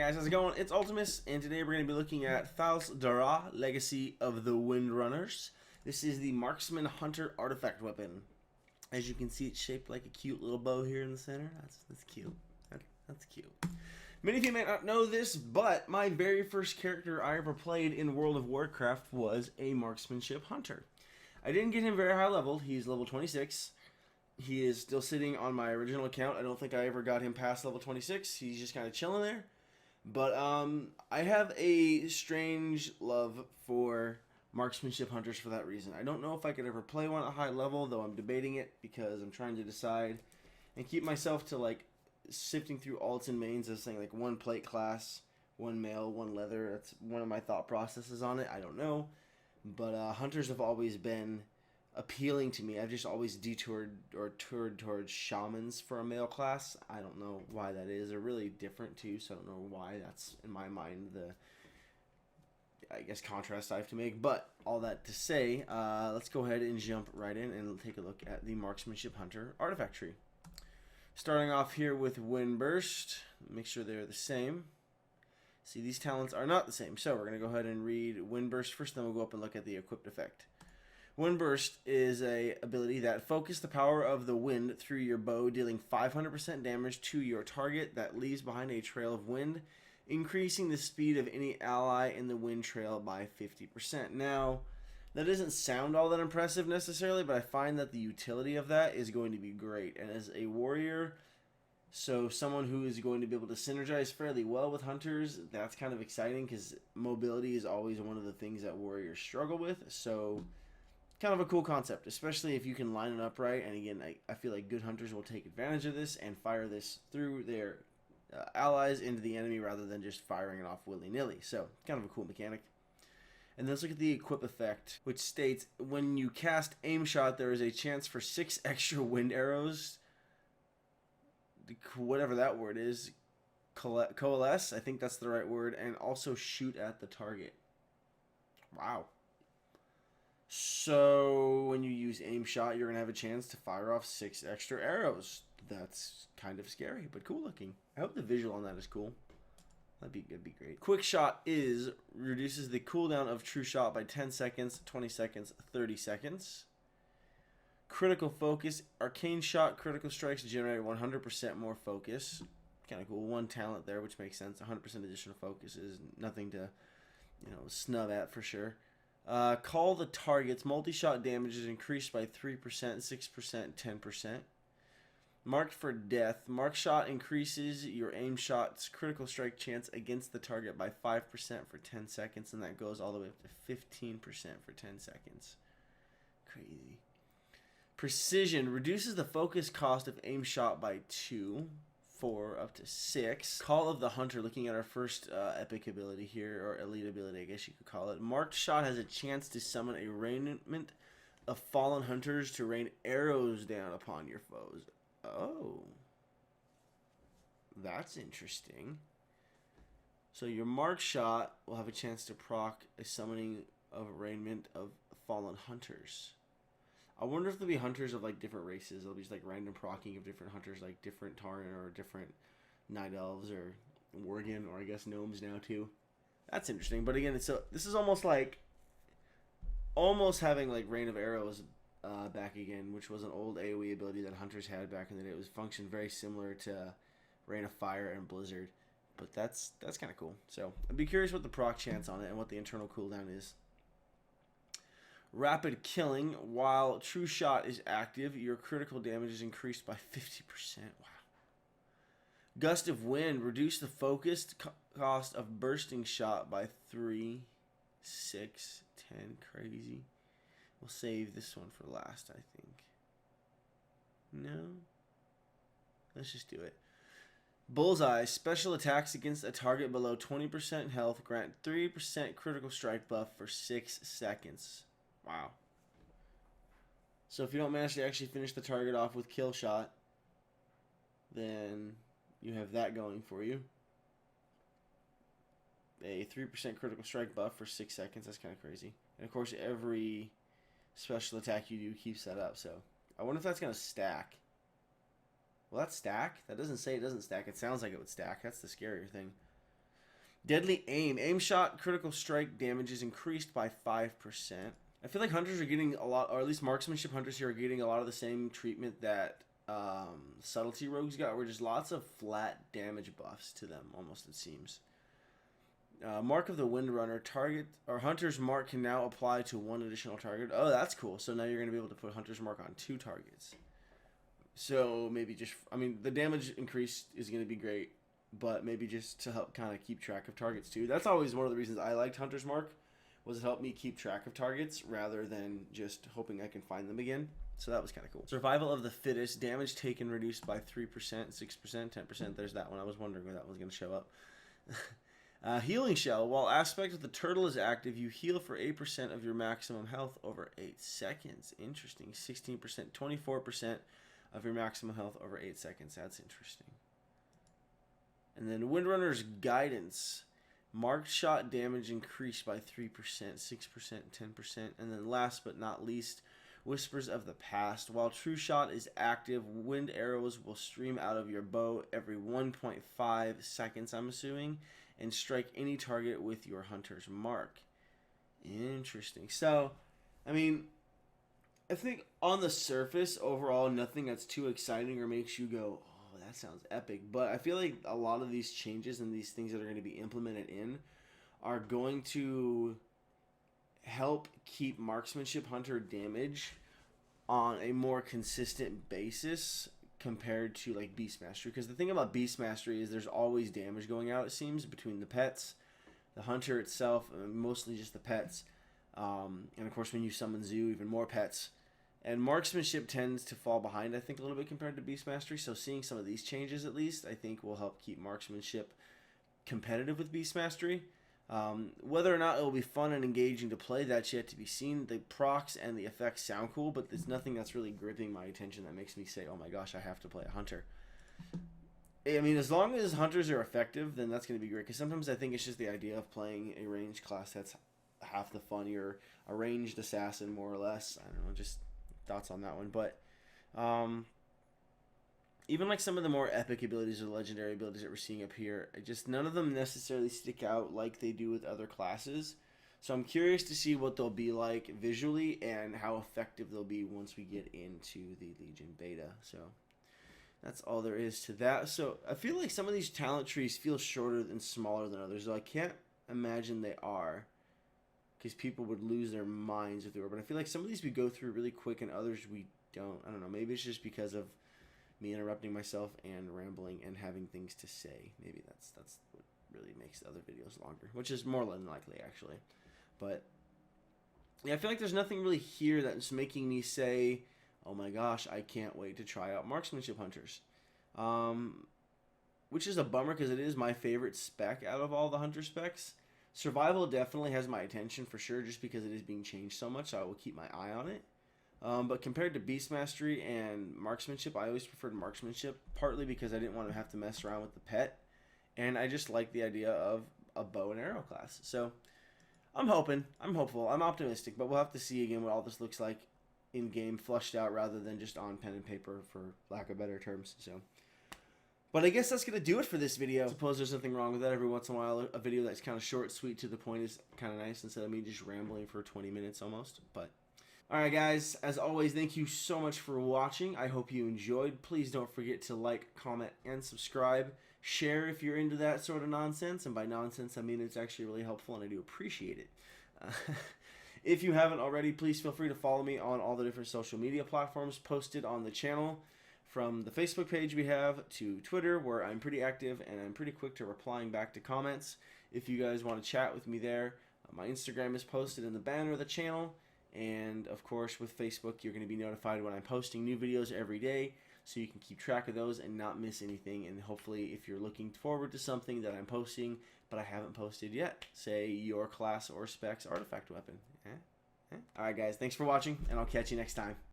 guys, how's it going? It's Ultimus, and today we're going to be looking at Thas'Dora, Legacy of the Windrunners. This is the Marksman Hunter Artifact weapon. As you can see, it's shaped like a cute little bow here in the center. That's cute. That's cute. Many of you may not know this, but my very first character I ever played in World of Warcraft was a Marksmanship Hunter. I didn't get him very high level. He's level 26. He is still sitting on my original account. I don't think I ever got him past level 26. He's just kind of chilling there. But I have a strange love for marksmanship hunters for that reason. I don't know if I could ever play one at a high level, though I'm debating it because I'm trying to decide and keep myself to like sifting through alts and mains as saying like one plate class, one mail, one leather. That's one of my thought processes on it. I don't know. But hunters have always been appealing to me. I've just always detoured or toured towards shamans for a male class. I don't know why that is. They're really different too, so I don't know why that's in my mind the contrast I have to make. But all that to say, let's go ahead and jump right in and take a look at the Marksmanship Hunter Artifact Tree. Starting off here with Windburst. Make sure they're the same. See, these talents are not the same, so we're going to go ahead and read Windburst first, then we'll go up and look at the equipped effect. Windburst is a ability that focuses the power of the wind through your bow, dealing 500% damage to your target that leaves behind a trail of wind, increasing the speed of any ally in the wind trail by 50%. Now, that doesn't sound all that impressive necessarily, but I find that the utility of that is going to be great. And as a warrior, so someone who is going to be able to synergize fairly well with hunters, that's kind of exciting because mobility is always one of the things that warriors struggle with. So kind of a cool concept, especially if you can line it up right. And again, I feel like good hunters will take advantage of this and fire this through their allies into the enemy rather than just firing it off willy-nilly. So kind of a cool mechanic. And let's look at the equip effect, which states when you cast Aim Shot, there is a chance for 6 extra wind arrows, whatever that word is, coalesce, I think that's the right word, and also shoot at the target. Wow. So when you use Aim Shot, you're going to have a chance to fire off 6 extra arrows. That's kind of scary, but cool looking. I hope the visual on that is cool. That'd be great. Quick Shot reduces the cooldown of True Shot by 10 seconds, 20 seconds, 30 seconds. Critical Focus, Arcane Shot, critical strikes generate 100% more focus. Kind of cool. One talent there, which makes sense. 100% additional focus is nothing to, snub at for sure. Call the targets. Multi-shot damage is increased by 3%, 6%, 10%. Marked for death. Mark shot increases your aim shot's critical strike chance against the target by 5% for 10 seconds, and that goes all the way up to 15% for 10 seconds. Crazy. Precision reduces the focus cost of aim shot by 2, 4, up to 6. Call of the Hunter, looking at our first epic ability here, or elite ability, I guess you could call it. Marked shot has a chance to summon a raiment of fallen hunters to rain arrows down upon your foes. Oh, that's interesting. So your mark shot will have a chance to proc a summoning of raiment of fallen hunters. I wonder if there'll be hunters of like different races. There'll be just like random procking of different hunters, like different Tauren or different night elves or Worgen, or I guess gnomes now too. That's interesting. But again, this is almost having like rain of arrows back again, which was an old AoE ability that hunters had back in the day. It was functioned very similar to Rain of Fire and Blizzard, but that's kind of cool. So I'd be curious what the proc chance on it and what the internal cooldown is. Rapid Killing. While True Shot is active, your critical damage is increased by 50%. Wow. Gust of Wind. Reduce the focused cost of bursting shot by 3, 6, 10. Crazy. We'll save this one for last, I think. No? Let's just do it. Bullseye. Special attacks against a target below 20% health grant 3% critical strike buff for 6 seconds. Wow. So if you don't manage to actually finish the target off with kill shot, then you have that going for you. A 3% critical strike buff for 6 seconds. That's kind of crazy. And of course, every special attack you do keeps that up. So I wonder if that's going to stack. Will that stack? That doesn't say it doesn't stack. It sounds like it would stack. That's the scarier thing. Deadly aim. Aim shot critical strike damage is increased by 5%. I feel like hunters are getting a lot, or at least marksmanship hunters here are getting a lot of the same treatment that subtlety rogues got, where just lots of flat damage buffs to them, almost it seems. Mark of the Windrunner. Target or Hunter's Mark can now apply to one additional target. Oh, that's cool. So now you're going to be able to put Hunter's Mark on 2 targets. So maybe just, I mean, the damage increase is going to be great, but maybe just to help kind of keep track of targets too. That's always one of the reasons I liked Hunter's Mark, was it helped me keep track of targets rather than just hoping I can find them again. So that was kind of cool. Survival of the Fittest. Damage taken reduced by 3%, 6%, 10%. There's that one. I was wondering where that was going to show up. Healing Shell. While Aspect of the Turtle is active, you heal for 8% of your maximum health over 8 seconds. Interesting. 16%, 24% of your maximum health over 8 seconds. That's interesting. And then Windrunner's Guidance. Marked shot damage increased by 3%, 6%, 10%. And then last but not least, Whispers of the Past. While True Shot is active, wind arrows will stream out of your bow every 1.5 seconds, I'm assuming, and strike any target with your Hunter's Mark. Interesting. So, I mean, I think on the surface, overall, nothing that's too exciting or makes you go, oh, that sounds epic. But I feel like a lot of these changes and these things that are going to be implemented in are going to help keep Marksmanship Hunter damage on a more consistent basis compared to like Beast Mastery. Because the thing about Beast Mastery is there's always damage going out, it seems, between the pets, the hunter itself, mostly just the pets, and of course when you summon Zoo, even more pets. And Marksmanship tends to fall behind, I think, a little bit compared to Beast Mastery. So seeing some of these changes, at least, I think will help keep Marksmanship competitive with Beast Mastery. Whether or not it will be fun and engaging to play, that's yet to be seen. The procs and the effects sound cool, but there's nothing that's really gripping my attention that makes me say, oh my gosh, I have to play a hunter. I mean, as long as hunters are effective, then that's going to be great. Because sometimes I think it's just the idea of playing a ranged class that's half the fun. You're a ranged assassin, more or less. I don't know, just thoughts on that one. But even like some of the more epic abilities or legendary abilities that we're seeing up here, just none of them necessarily stick out like they do with other classes. So I'm curious to see what they'll be like visually and how effective they'll be once we get into the Legion beta. So that's all there is to that. So I feel like some of these talent trees feel shorter and smaller than others, though I can't imagine they are, because people would lose their minds if they were. But I feel like some of these we go through really quick and others we don't. I don't know. Maybe it's just because of me interrupting myself and rambling and having things to say. Maybe that's what really makes the other videos longer, which is more than likely, actually. But yeah, I feel like there's nothing really here that's making me say, oh my gosh, I can't wait to try out Marksmanship Hunters. Which is a bummer because it is my favorite spec out of all the hunter specs. Survival definitely has my attention for sure, just because it is being changed so much, so I will keep my eye on it. But compared to Beast Mastery and Marksmanship, I always preferred Marksmanship, partly because I didn't want to have to mess around with the pet, and I just like the idea of a bow and arrow class. So I'm hopeful, I'm optimistic, but we'll have to see again what all this looks like in-game, flushed out, rather than just on pen and paper, for lack of better terms. So, but I guess that's going to do it for this video. I suppose there's nothing wrong with that. Every once in a while, a video that's kind of short, sweet, to the point is kind of nice, instead of me just rambling for 20 minutes almost. But alright guys, as always, thank you so much for watching. I hope you enjoyed. Please don't forget to like, comment, and subscribe. Share if you're into that sort of nonsense, and by nonsense I mean it's actually really helpful and I do appreciate it. If you haven't already, please feel free to follow me on all the different social media platforms posted on the channel, from the Facebook page we have to Twitter, where I'm pretty active and I'm pretty quick to replying back to comments. If you guys want to chat with me there, my Instagram is posted in the banner of the channel. And of course, with Facebook, you're going to be notified when I'm posting new videos every day, so you can keep track of those and not miss anything. And hopefully, if you're looking forward to something that I'm posting but I haven't posted yet, say your class or specs artifact weapon. Alright guys, thanks for watching, and I'll catch you next time.